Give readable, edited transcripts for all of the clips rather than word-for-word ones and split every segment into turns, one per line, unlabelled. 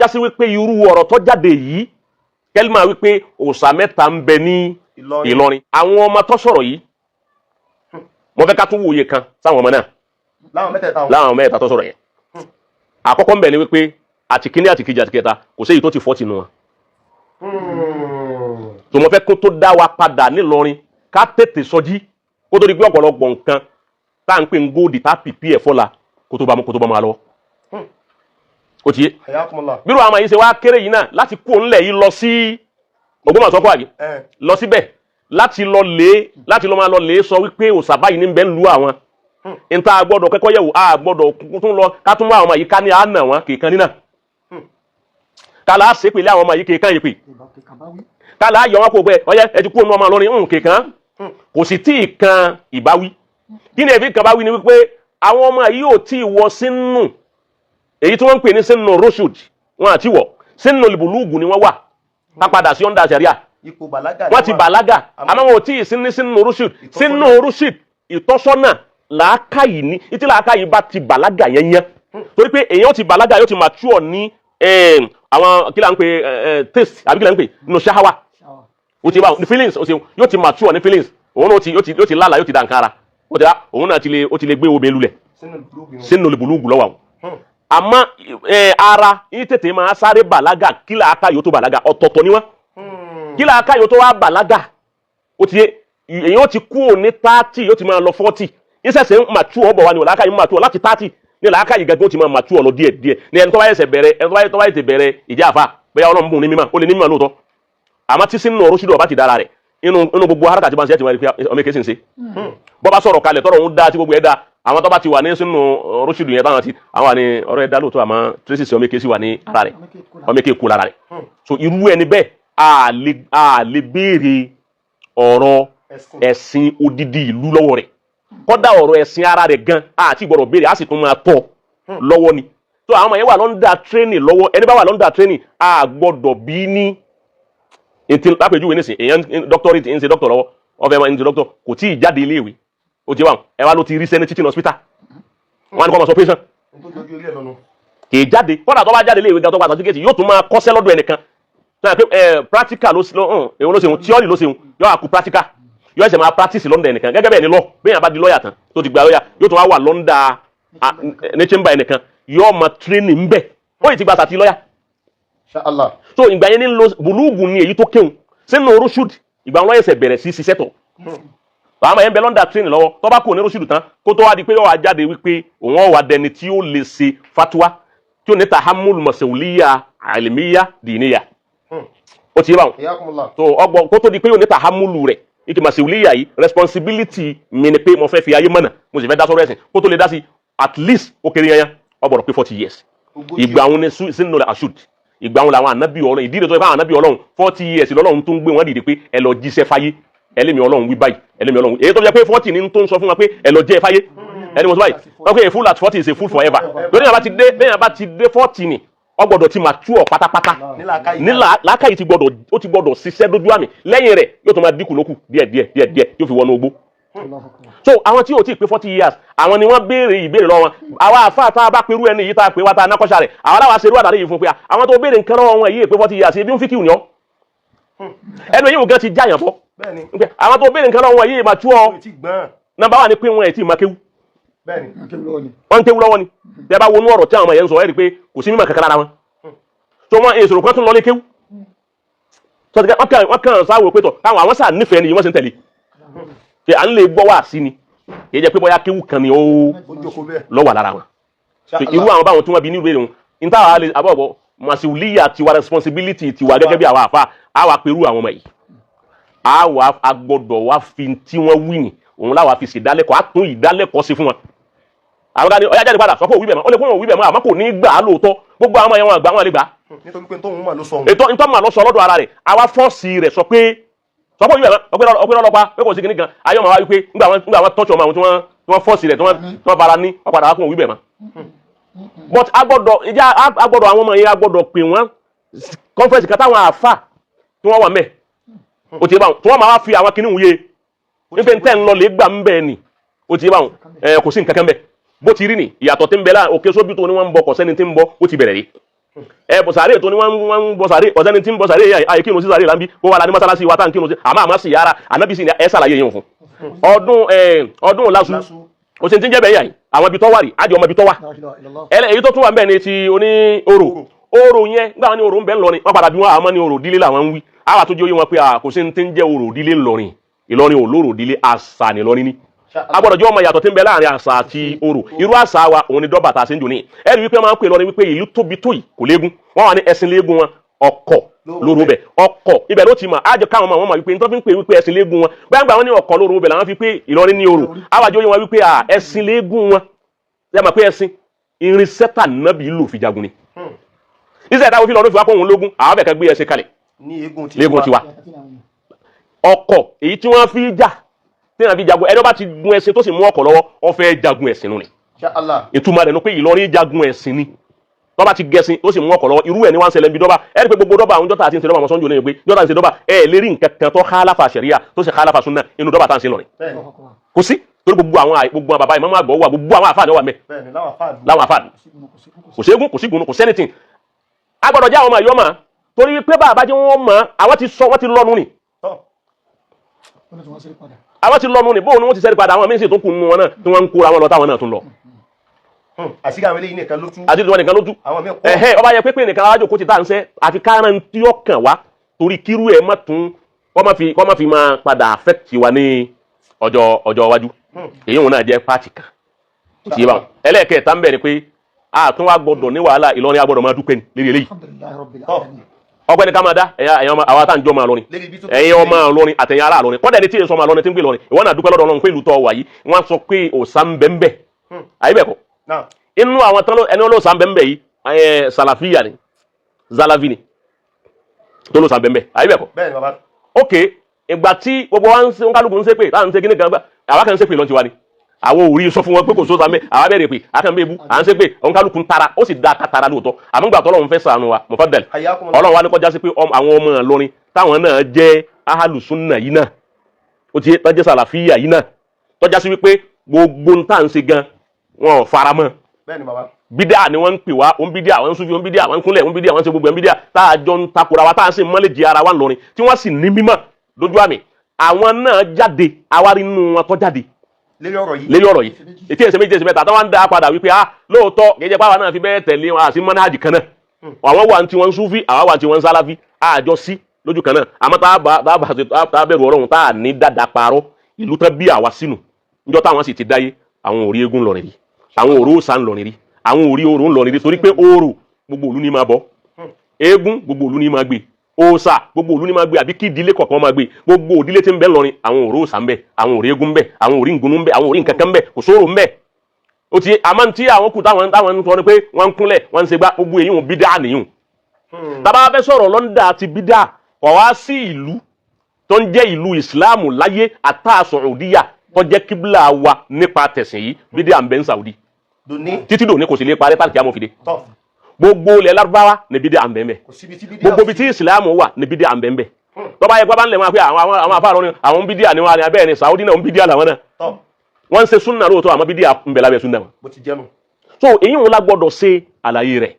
jásí wípé irú ọ̀rọ̀ tó jáde yìí kẹ́límà wípé òòṣà mẹ́ta ń bẹ ní Ìlọrin àwọn ọmọ tó sọ̀rọ̀ yìí mo fẹ́ ká tún wòye kan sáwọn ọmọ náà láwọn mẹ́ta tó sọ̀rọ̀ yẹn àkọ́kọ́ ń bẹ ni wípé àti kíní àti kejì àti kẹta kò séyìí tó ti fọ́ tinú wọn tó mo fẹ́ kó tó dá wa padà nílọrin ká tètè sọjí kó tó di pé ọ̀pọ̀lọpọ̀ nǹkan tá à ń pè ń góòdì tá pìpì ẹ̀ fọ́la kó tó bá mú wa lọ. ó ti yé bírò àwọn yìí ṣe wá kéré yìí náà láti kó ńlẹ̀ yìí lọ sí Ògbómọ̀ṣọ́ kọ́ àbí lọ síbẹ̀ láti lọ máa lọ lè sọ wípé òòṣà báyìí ní bẹ́ẹ̀ ń lu àwọn níta gbọ́dọ̀ kẹ́kọ̀ọ́ yẹ̀wò a gbọ́dọ̀ tún lọ ká tún mú àwọn ọmọ yìí ká ní àánà wọn kìkan nínà kálá ṣépèlé àwọn ọmọ yìí kìkan yìí pè kálá yọ wọn kó gbẹ ọyẹ ẹ ti kú ọmọ lọrin kìkan kò sì tí ì kan ìbáwí kí ni ẹbí kan bá wí ni wípé àwọn ọmọ yìí ò tí ì wọ sínú èyí tí wọ́n ń pè ní sínú rushd wọn àti wọ sínú libulugu ni wọ́n wà ká padà sí ọ̀ndà sẹ̀ríà wọ́n ti bàlágà àmọ́ wọn ò tí ì sí ní sínú rushd ìtọ́sọ́nà làákàyè ní ìtí làákàyè bá ti bàlágà yẹn torí pé èèyàn ti bàlágà yóò ti mature ní àwọn kí là ń pè taste àbí kí là ń pè nù ṣáháwà ó ti bá ní feelings yóò ti mature ní feelings òun náà yóò ti lálàá yóò ti dànkára òun náà ó ti lè gbé obè lulẹ̀ sínú libulugu lọ́wọ́ àwọn àmọ́ ara yìí tètè máa sáré bàlágà kí làákàyè ó tó bàlágà ọ̀tọ̀ọ̀tọ̀ ni wọ́n kí làákàyè ó tó wá bàlágà ó ti yé èèyàn ti kú ní 30 yóò ti máa lọ 40 ìṣẹ̀ṣẹ̀ ń mature ọ̀bọ̀ wa ni làákàyè ń mature láti 30 ní làákàyè gẹ́gẹ́ ó ti máa mature lọ díẹ̀ ní ẹni tó bá yẹsẹ̀ bẹ̀rẹ̀ ẹni tó bá yẹsẹ̀ bẹ̀rẹ̀ ìjà àfa bẹ́ẹ̀ ọlọ́run bùn ní mímọ́ ó lè ní mímọ́ lóòótọ́ àmọ́ tí sínú ọ̀rọ̀ ṣídọ̀ bá ti dára rẹ̀ inú gbogbo haraka tí bá ń ṣe ti wá rí pé ọmọ èké sì ń ṣe bọ́ bá sọ̀rọ̀ kalẹ̀ tọ́rọ̀ ń dá tí gbogbo ẹ̀ dá àwọn tó bá ti wà ní sínú ọ̀rọ̀ ṣídọ̀ yẹn táwọn ti àwọn àni ọ̀rọ̀ ẹ̀ dá lóòótọ́ àmọ́ tracy ọmọ èké sì wà ní ara rẹ̀ ọmọ èké kú lára rẹ̀ so irú ẹni bẹ́ẹ̀ a lè béèrè ọ̀rọ̀ ẹ̀sìn odidi ìlú lọ́wọ́ rẹ̀ kódà ọ̀rọ̀ ẹ̀sìn ara rẹ̀ gan àti ìgbọ̀rọ̀ béèrè á sì tún máa tọ̀ lọ́wọ́ ni so àwọn yẹn wà lọ́ndà training lọ́wọ́ ẹni bá wà lọ́ndà training a gbọ́dọ̀ bí ní ètò lápèjúwe nísìn èèyàn doctorate ń ṣe doctor lọ́wọ́ ọ̀fẹ́ máa ń ṣe doctor kò tí ì jáde iléèwé ó ti wà ẹ wá ló ti rí sẹ́ni teaching hospital wọn ni kò máa sọ patient kì í jáde kódà tó bá jáde iléèwé gan tó bá certificate yóò tún máa kọ́ṣẹ́ lọ́dọ̀ ẹnìkan practical ló ṣeun theory ló ṣeun yóò àkú practical yóò ẹsẹ̀ máa practice lọ́ndà ẹnìkan gẹ́gẹ́ bẹ́ẹ̀ ni lọ bẹ́ẹ̀ yẹn bá di lọ́ọ̀yà tán tó ti gba lọ́ọ̀yà yóò tún wá wà lọ́ndà ní chamber ẹnìkan yóò máa training ń bẹ̀ wọ́n yìí ti gba àtàtì lọ́ọ̀yà. so ìgbà yẹn ní lo bùlúùgù ni èyí tó kéwòn sínú rushd ìgbà wọn ẹsẹ̀ bẹ̀rẹ̀ sí ṣiṣẹ́ tọ̀ àwọn ọmọ yẹn bẹ lọ́ndà training lọ́wọ́ tó bá kú ní rushd tán kó tó wá di pé yóò wá jáde wípé òun wà dẹni tí ó lè ṣe fatuwa tí ó ní tahammul mas'uliyya ilmiyya diniya ó ti yé báwọn so ọgbọ́n kó tó di pé yóò ní tahammulu rẹ̀ ike mas'uliyya yìí responsibility mi ni pé mo fẹ́ fi ayé mọ̀nà mo sì fẹ́ dá sọ́rọ̀ ẹ̀sìn kó tó lè dá sí at least ó kéré yanyan ó gbọ́dọ̀ pé 40 years ìgbà wọn ni sínú ashud ìgbà wọn làwọn ànábì Ọlọ́run ìdí ìdòtò ìfáwọn ànábì Ọlọ́run 40 years lọ́lọ́run tó ń gbé wọn dìde pé ẹ lọ jíṣẹ́ fáyé ẹlẹ́mi Ọlọ́run wí báyìí ẹlẹ́mi Ọlọ́run èyí tó jẹ́ pé 40 ní tó ń sọ fún wa pé ẹ lọ jẹ́ fáyé ẹni mo sọ báyìí okay a fool at 40 is a fool forever lórí bẹ́ẹ̀ bá ti dé 40 ni ó gbọ́dọ̀ ti mature pátápátá ní làákàyè ti gbọ́dọ̀ ṣiṣẹ́ dójú àmì lẹ́yìn rẹ̀ yóò tó máa dínkù lókù díẹ̀ yóò fi wọnú ogbó so àwọn tí ò tí ì pé 40 years àwọn ni wọ́n béèrè ìbéèrè lọ́wọ́ wọn àwa àfáà tá a bá perú ẹni yìí tá a pè wá tá a nákọ́ṣà rẹ̀ àwọn aláwa ṣerú àdáre yìí fún pé àwọn tó béèrè nǹkan lọ́wọ́ wọn yìí pé 40 years ebi ń fi kí ni ọ́ ẹnu yìí gan ti jáyàn fọ́ àwọn tó béèrè nǹkan lọ́wọ́ wọn yìí mature nọ́mbà wà ní pé wọn ẹ̀ tí ì máa kéwú wọ́n ń kéwú lọ́wọ́ ni tẹ́ bá wọnú ọ̀rọ̀ tí àwọn yẹn ń sọ ẹ́ rí pé kò sí mímọ̀ kankan lára wọn so wọn èsòrò kan tún lọ lé kéwú so wọ́n kàn sáwò pé tọ̀ táwọn àwọn sáà nífẹ̀ẹ́ ni yìí wọ́n sì ń tẹ̀lé kí à ń lè gbọ́ wá sí ni kì í jẹ́ pé bóyá kéwú kan ni ó lọ́wọ́ lára wọn so irú àwọn báwọn tí wọ́n bí ní ìwé wọn ní táwọn alẹ́ àbọ̀bọ̀ masuliya tiwa responsibility tiwa gẹ́gẹ́ bí àwọn àfa àwa pẹ̀lú àwọn ọmọ yìí àwa agbọ́dọ̀ wá fi tí wọ́n wí ni òun láwa fi ṣèdálẹ́kọ̀ọ́ á tún ìdálẹ́kọ̀ọ́ sí fún wọn àwọn kan ní ọjà jáde padà sọ pé òwú ibẹ̀ mọ́ ó lè fún òwú ibẹ̀ mọ́ àmọ́ kò ní gbà á lóòótọ́ gbogbo àwọn ẹ̀yàn wọn àgbà wọn lè gbà.
nítorí pé tóun mà ló sọ.
ètò ìtọ́ mà lọ sọ lọ́dọ̀ ara rẹ̀ àwa fọ́ọ̀sì rẹ̀ sọ pé òwú ibẹ̀ mọ́ ọpẹ́ lọ́lọ́pàá pé kò sí kìnnìkan ayọ́ màá wá wípé nígbà wọn tọ́jú ọmọ àwọn tí wọ́n fọ́ọ̀sì rẹ̀ tí wọ́n bára ní wọ́n padà wá fún òwú ibẹ̀ mọ́. but agbọ́dọ̀ àwọn ọmọ yẹn agbọ́dọ̀ pè wọ́n conference kan táwọn àfà tí wọ́n wà mẹ́ o ti bá wọn tí wọ́n máa fi àwọn kìnnìún yé nípa ntẹ́ ń lọ lè gbà ń bẹ́ẹ̀ ni o ti bá wọn kò sí nǹkan kan bẹ́ẹ̀ bó ti rí ni ìyàtọ̀ tí ń bẹ láà òkè sóbì tó ní wọ́n ń bọ kọ̀ sẹ́ni tí ń bọ ó ti bẹ̀rẹ̀ rí bọ̀sàrè tó ní wọ́n ń bọ̀sàrè ọ̀sẹ́ni tí ń bọ̀sàrè ayé kírun sí sàrè láńbí kó wà lá ní mọ́sálásí wa tá ń kírun sí àmọ́ sì yára ànábì sì ní ẹ ṣàlàyé yẹn fún ọdún lásù kò sí ti ń jẹ́ bẹ́ẹ̀ yà yìí àwọn ibi tó wà rí àjọ ọmọ ibi tó wà èyí tó tún wà ń bẹ̀ ni ti oní orò yẹn gbà wọn ní orò ń bẹ ńlọrin wọn padà bí wọn àmọ́ ní orò dílé làwọn ń wí àwọn àtúnjẹ oyé wọn pé kò sí ti ń jẹ́ orò dílé ńlọrin Ìlọrin ò lórò dílé àṣà nìlọrin ní agbọ́dọ̀ jẹ́ ọmọ ìyàtọ̀ tí ń bẹ láàrin àṣà àti orò irú àṣà wa òun ni dọ́bà tá a ṣe ń jò ní ẹ̀rí wípé máa ń pè lọ́rin wípé ìlú tóbi tó yìí kò léegun wọ́n wà ní ẹ̀sìn léegun wọn ọkọ̀ lóru bẹ̀ ọkọ̀ ibẹ̀ ló ti mọ̀ ájọ káwọn ọmọ wọn mọ̀ wípé nítorí fi ń pè wípé ẹ̀sìn léegun wọn gbàgbà wọn ní ọkọ̀ lóru bẹ̀ làwọn fi pé Ìlọrin ní orò àwàjọ yẹn wọn wípé ẹ̀sìn léegun wọn ẹ mọ̀ pé ẹ̀sìn irinṣẹ́ tà nábì lò fi jagun ni iṣẹ́ ìdáwó fi lọ́dún fi wá kó òun lógún àwọn bẹ̀ kan gbé ẹ̀sìn kalẹ̀ léegun tiwa ọkọ̀ èyí tí wọ́n fi jà tí wọ́n fi jagun ẹni bá ti gun ẹ̀sìn tó sì mú ọkọ̀ lọ́wọ́ ó fẹ́ jagun ẹ̀sìn nù ni ìtumọ̀ rẹ̀ ni pé Ìlọrin jagun ẹ̀sìn ni tó bá ti gẹ̀sìn tó sì mú ọkọ̀ lọ́wọ́ irú ẹ̀ ní wọ́n ń ṣẹlẹ̀ ń bi dọ́bà ẹni pé gbogbo dọ́bà àwọn jọ́ta àti ìṣe dọ́bà mọ̀sánjò ní pé jọ́ta àti ìṣe dọ́bà lérí nǹkan kan tó hálàfà ṣẹ̀ríà tó sì hálàfà súnà inú dọ́bà tá à ń ṣe lọ́rin kò sí torí gbogbo àwọn bàbá ìmáàmù àgbọ̀ wà gbogbo àwọn àfáàní wà mẹ́ láwọn àfáàní kò sí egun kò sí gun kò sẹ́nìtìn agbọ́dọ̀ jẹ́ àwọn ọmọ ìyọ́mà torí pé bàbá jẹ́ wọ́n mọ̀ àwọn ti lọ́nu ni àwọn ti lọ́nu ni bóun ni wọ́n ti sẹ́rí padà àwọn míín sì tún kù nù wọn náà tí wọ́n ń kóra wọn lọ táwọn náà tún lọ.
àti àwọn eléyìí nìkan ló tú.
àti ìwọ nìkan ló tú. ọba yẹ pépé nìkan alájò kó ti tá à ń sẹ́ àfi kárán tí ó kàn wá torí kírú ẹ̀ má tún kọ́ má fi máa padà affect wa ní ọjọ́ iwájú èyí wọn náà jẹ́ pàtì kan. ti bá wọn ẹlẹ́ẹ̀kẹta ń bẹ̀ ni pé a tún wá gbọdọ̀ ní wàhálà Ìlọrin agbọ́dọ̀ máa dúpẹ́ lérí eléyìí ọpẹ́ ní ká máa dá ẹ̀yin ọmọ àwa tá ń jọ máa lọrin ẹ̀yin ọmọ lọrin àtẹ̀yin ará lọrin kọ́dà ẹni tí èso máa lọrin tí ń gbé lọrin ìwọ náà dúpẹ́ lọ́dọ̀ Ọlọ́run pé ìlú tọ́ wà yìí wọ́n sọ pé òòsà ń bẹ ń bẹ àyè bẹ̀ kọ́ inú àwọn tán ẹni olóòsà ń bẹ ń bẹ yìí Salafiya ni Zalavi ni tó lóòsà ń bẹ ń bẹ àyè bẹ̀ kọ́ ok ìgbà tí gbogbo wa ń kálukú ń ṣépè táà ń ṣe kíní kan àwa kan ń ṣépè lọ́n ti wa ni àwọn òrí sọ fún wọn pé kò sóòsà mẹ́ àwa bẹ̀rẹ̀ pé akànbẹ́ẹ̀bù à ń ṣépè òun kálukú ń tara ó sì dá katara lóòótọ́ àmọ́ gbà tọ́lọ́run fẹ́ ṣàánú wa Mufaddal Ọlọ́run wa ní kọjá sí pé àwọn ọmọ Ìlọrin táwọn náà jẹ́ ahàlùsúnnà yìí náà ó ti tọ́jú Sàlàfíyà yìí náà tọ́já sí wípé gbogbo ń tà ń ṣe gan wọn ò fara mọ́ bídíà ni wọ́n ń pè wá òun bídíà wọ́n ń súnfì òun bídíà wọ́n ń kúnlẹ̀ òun bídíà wọ́n ń ṣe gbogbo ẹ̀ bídíà tá a jọ ń takora wa tá a ṣe mọ́lẹ̀jì ara wa ńlọrin tí wọ́n sì ní mímọ́ lójú àmì àwọn náà jáde àwárí nínú wọn tó jáde lérí ọ̀rọ̀ yìí ètí ẹ̀sẹ̀ méjì ẹ̀sẹ̀ mẹ́ta táwọn ń dá padà wípé lóòótọ́ gẹ́gẹ́ pàwọn náà fi bẹ́ẹ̀ tẹ̀lé wọn àti mọ́nájì kan náà àwọn wà tí wọ́n ń súnfì àwọn wà tí wọ́n ń sálàfí àjọ sí lójú kan náà àmọ́ tá a bẹ̀rù Ọlọ́run tá a ní dáadáa parọ́ ìlú tán bí àwa sínú níjọ́ táwọn sì ti dáyé àwọn ò rí eégún lọ́rin rí àwọn ò rí òòṣà ńlọrin rí àwọn ò rí orò ńlọrin rí torí pé orò gbogbo ìlú ní máa bọ eégún gbogbo ìlú ní máa gbé òòṣà gbogbo ìlú ní máa gbé àbí kí ìdílé kọ̀ọ̀kan máa gbé gbogbo ìdílé tí ń bẹ ńlọrin àwọn ò rí òòṣà ń bẹ àwọn ò rí eégún ń bẹ àwọn ò rí ngunu ń bẹ àwọn ò rí nǹkankan ń bẹ kò sóró ń bẹ ó ti àmọ́ tí àwọn kù táwọn ń sọ ni pé wọ́n ń kúnlẹ̀ wọ́n ń ṣe gbá gbogbo èyí wọn bídà nìyún tàbá fẹ́ sọ̀rọ̀ lọ́ndà àti bídà kọ̀ wá sí ìlú tó ń jẹ́ ìlú ìsìláàmù láyé àtà Saudiya tó jẹ́ kíbla wa nípa tẹ̀sìn yìí bídà ń bẹ ń Saudi títí dòní kò sì lè parẹ́ tàbí àmọ́ fìdí gbogbo ilẹ̀ Lárúbáwá ní bídà ń bẹ ń bẹ gbogbo bí tí ìsìláàmù wà ní bídà ń bẹ ń bẹ tọ́ba yẹ gbábá ń lẹ̀ wọn pé àwọn afárọ̀ ni àwọn bídà ni wọn ni abẹ́ẹ̀ ni Saudi náà ń bídà làwọn náà wọ́n ń ṣe súnà lóòótọ́ àmọ́ bídà ń bẹ lábẹ́ súnà wọn. so èyí wọn la gbọ́dọ̀ ṣe àlàyé rẹ̀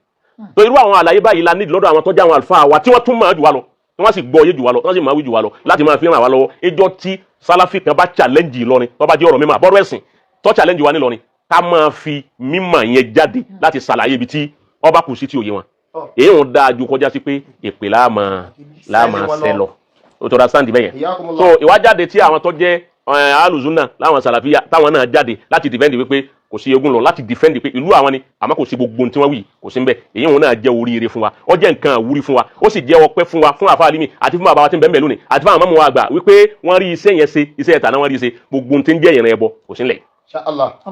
tó irú àwọn àlàyé báyìí la nídìí lọ́dọ̀ àwọn tó jẹ́ àwọn àlùfáà wa tí wọ́n tún máa jù wá lọ tí wọ́n sì gbọ́ yé jù wá lọ tí wọ́n sì máa wí jù wá lọ láti máa fi ràn wá lọ́wọ́ ìjọ tí Sálàfí kan bá challenge Ìlọrin tó bá jẹ́ ọ̀rọ̀ mímọ́ àbọ̀rọ̀ ẹ̀sìn tó challenge wa nílọrin ká máa fi mímọ̀ yẹn jáde láti ṣàlàyé ibi tí ọba kù sí tí òye wọn èyí wọn dáa ju kọjá sí pé èpè láàmà ṣẹ lọ o tó ra sáǹdì bẹ́yẹn so ìwájáde tí àwọn tó jẹ́ alùzúnà láwọn Sàlàfíyà táwọn náà jáde láti defend wípé kò sí eégún lọ láti defend pé ìlú àwọn ni àmọ́ kò sí gbogbo tí wọ́n wí kò sí ń bẹ èyí wọn náà jẹ́ oríire fún wa ó jẹ́ nǹkan àwúrí fún wa ó sì jẹ́ ọpẹ́ fún wa fún àfa Alimi àti fún bàbá wa tí ń bẹ ń bẹ lónìí àti fún àwọn mọ́mọ́ wa àgbà wípé wọ́n rí iṣẹ́ yẹn ṣe iṣẹ́ ẹ̀ta náà wọ́n rí ṣe gbogbo tí ń jẹ́ ìrìn ẹbọ kò sí ńlẹ̀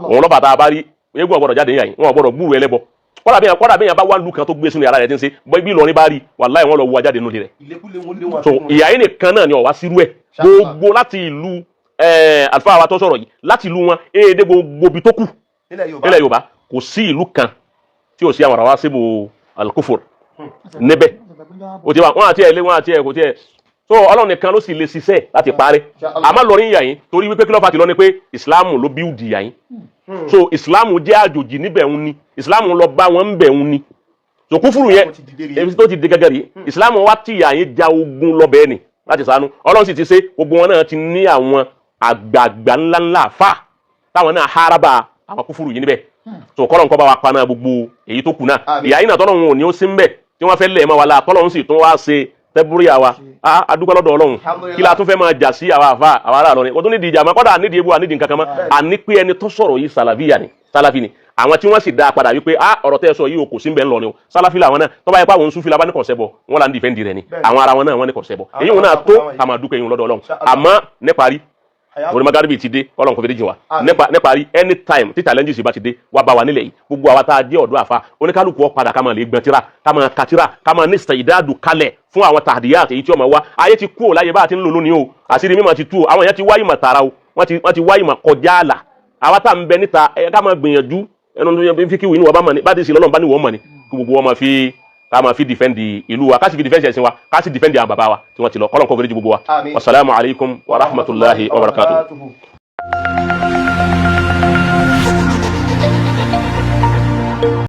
òun lọ́ba tá a bá rí eégún ọ̀gbọ́dọ̀ jáde yàn yín wọn ọ̀gbọ́dọ̀ gbúrò ẹlẹ́bọ kọ́dà bẹ́yàn bá wà lù kan tó gbé sínú yàrá rẹ̀ tí ń ṣe bí Ìlọrin bá rí wàláhì wọn lọ wọ ajáde nínú rẹ̀ so ìyá yín nìkan náà ni ọ̀wá sírú ẹ̀ gbogbo láti ìlú àlùfáà wa tó sọ̀rọ̀ yìí láti ìlú wọn èdè gbogbo ibi tó kù nílẹ̀ Yorùbá kò sí ìlú kan tí ò sí àwọn àràwá síbò al-kufur níbẹ̀ ó ti wà wọn àti ẹ̀ kò tiẹ̀ so Ọlọ́run nìkan ló sì lè ṣiṣẹ́ láti parẹ́ àmọ́ Ìlọrin yà yín torí wípé kí ló fà ti lọ ni pé ìsìláàmù ló bíùdì yà yín so ìsìláàmù jẹ́ àjòjì níbẹ̀ ń ni ìsìláàmù lọ bá wọn ń bẹ̀ ń ni so kúfúrú yẹn èyí tó ti di gẹ́gẹ́ rí Islam wa tí àyín ja ogun lọ bẹ́ẹ̀ ni láti ṣàánú Ọlọ́run sì ti ṣe gbogbo wọn náà ti ní àwọn àgbààgbà ńláńlá fà táwọn náà haraba àwọn kúfúrú yìí níbẹ̀ so kọ́lọ́n kọ́ bá wa paná gbogbo èyí tó kù náà ìyá yìí náà tọ́lọ́run ò ní ó sí ń bẹ̀ tí wọ́n fẹ́ lẹ̀ mọ́ wa la tọ́lọ́run sì tún wá ṣe tẹ́búrí àwa adúpẹ́ lọ́dọ̀ Ọlọ́run kí la tún fẹ́ máa jà sí àwa àfa àwa ará lọ́rin kò tún nídìí ìjà mọ́ kọ́dà nídìí ebu ànídìí nǹkan kan mọ́ àní pé ẹni tó sọ̀rọ̀ yìí sàlàfí ni àwọn tí wọ́n sì dá padà wípé ọ̀rọ̀ tẹ́ sọ yìí o kò sí ń bẹ ńlọrin o sálàfí làwọn náà tó bá yẹ pé àwọn Sufi labá ní kò ṣẹbọ wọn là ń dìfẹ́ǹdì rẹ̀ ni àwọn ara wọn náà wọ́n ní kò ṣẹbọ èyí wọn náà tó àmà dúpẹ́ yìí lọ́dọ̀ Ọlọ́run àmọ́ níparí orí magaribi ti dé Ọlọ́run kò fi dé jìn wá níparí anytime tí challenges bá ti dé wá bá wa nílẹ̀ yìí gbogbo àwa tá a jẹ́ ọ̀dọ́ àfa oníkálukú ó padà ká máa lè gbọ́n tíra ká máa ka tíra ká máa ní ìdádù kalẹ̀ fún àwọn tàdíyàtì èyí tí ó máa wá ayé ti kú ò láyé bá a ti ń lò lónìí o àṣírí mímọ̀ ti tú o àwọn èèyàn ti wáyé mà tààrà o wọ́n ti wáyé mà kọjá àlà àwa tá à ń bẹ níta ká máa gbìyànjú ẹnu tó yẹ fi kí wìnú wa bá mọ̀ ní bá ti sì lọ́nà bá ní wọ́n mọ̀ ní kí gbogbo wọn máa fi dìfẹ́ǹdì ìlú wa ká sì fi dìfẹ́ǹdì ẹ̀sìn wa ká sì dìfẹ́ǹdì àwọn bàbá wa tí wọ́n ti lọ kọ́lọ́n kọ́ fẹ́rẹ́ ju gbogbo wa wasalaamu alaykum wa rahmatulahi wa barakatuh.